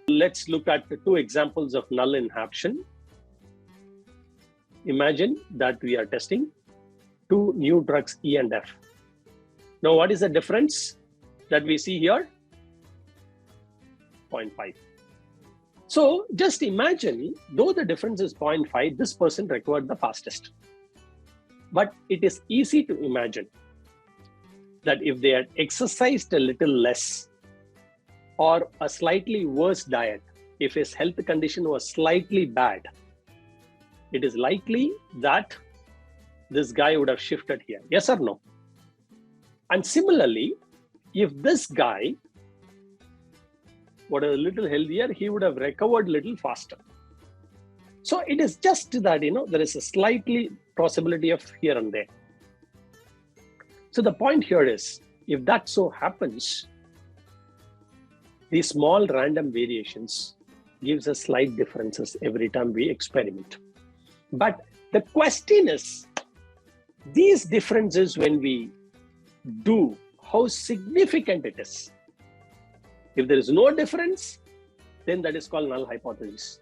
Let's look at the two examples of null in action. Imagine that we are testing two new drugs E and F. Now, what is the difference that we see here? 0.5. So just imagine, though the difference is 0.5, this person recovered the fastest. But it is easy to imagine that if they had exercised a little less or a slightly worse diet, if his health condition was slightly bad, it is likely that this guy would have shifted here. Yes or no? And similarly, if this guy were a little healthier, he would have recovered a little faster. So it is just that, there is a slightly possibility of here and there. So the point here is, if that so happens, these small random variations gives us slight differences every time we experiment. But the question is, these differences when we do, how significant it is. If there is no difference, then that is called null hypothesis.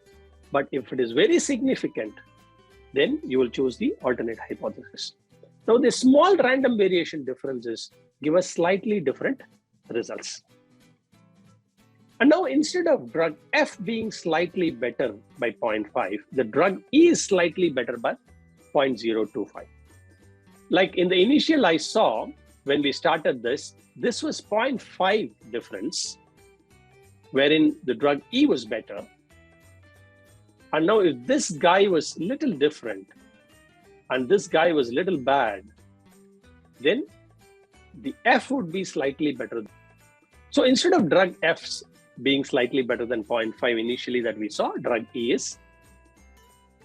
But if it is very significant, then you will choose the alternate hypothesis. Now, the small random variation differences give us slightly different results. And now, instead of drug F being slightly better by 0.5, the drug E is slightly better by 0.025. Like in the initial I saw, when we started this was 0.5 difference, wherein the drug E was better. And now if this guy was little different and this guy was little bad, then the F would be slightly better. So instead of drug F's being slightly better than 0.5 initially that we saw, drug E is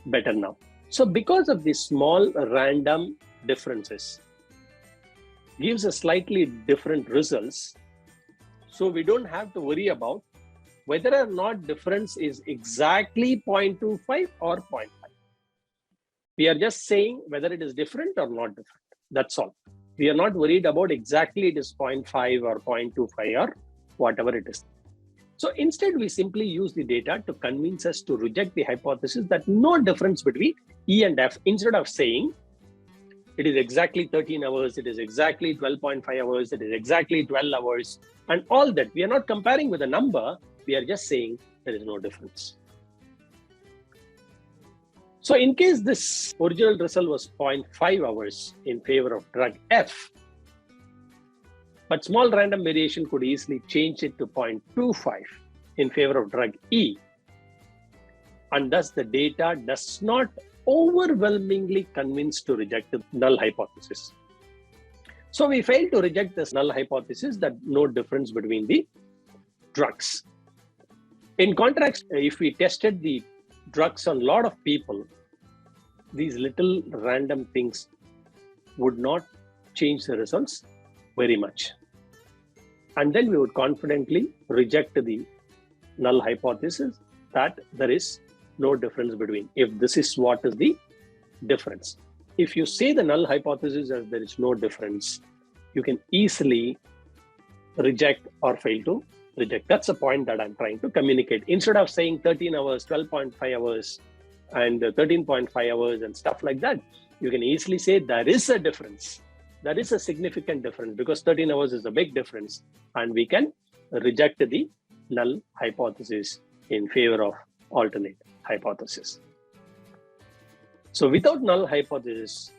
better now. So because of these small random differences, gives us slightly different results. So we don't have to worry about whether or not difference is exactly 0.25 or 0.5. We are just saying whether it is different or not different. That's all. We are not worried about exactly it is 0.5 or 0.25 or whatever it is. So instead, we simply use the data to convince us to reject the hypothesis that no difference between E and F. Instead of saying it is exactly 13 hours, it is exactly 12.5 hours, it is exactly 12 hours, and all that. We are not comparing with a number. We are just saying there is no difference. So in case this original result was 0.5 hours in favor of drug F, but small random variation could easily change it to 0.25 in favor of drug E. And thus the data does not overwhelmingly convince to reject the null hypothesis. So we failed to reject this null hypothesis that no difference between the drugs. In contrast, if we tested the drugs on a lot of people, these little random things would not change the results very much. And then we would confidently reject the null hypothesis that there is no difference between, if this is what is the difference. If you say the null hypothesis as there is no difference, you can easily reject or fail to reject. That's the point that I'm trying to communicate. Instead of saying 13 hours, 12.5 hours, and 13.5 hours and stuff like that, you can easily say there is a difference. There is a significant difference because 13 hours is a big difference, and we can reject the null hypothesis in favor of alternate hypothesis. So without null hypothesis,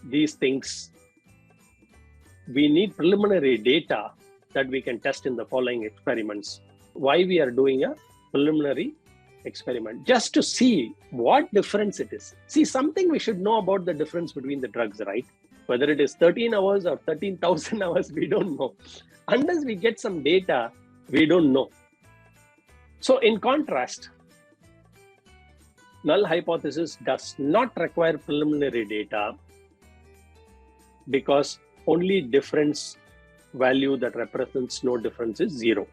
these things, we need preliminary data that we can test in the following experiments. Why we are doing a preliminary experiment? Just to see what difference it is. See, something we should know about the difference between the drugs, right? Whether it is 13 hours or 13,000 hours, we don't know. Unless we get some data, we don't know. So in contrast, null hypothesis does not require preliminary data because only difference value that represents no difference is 0.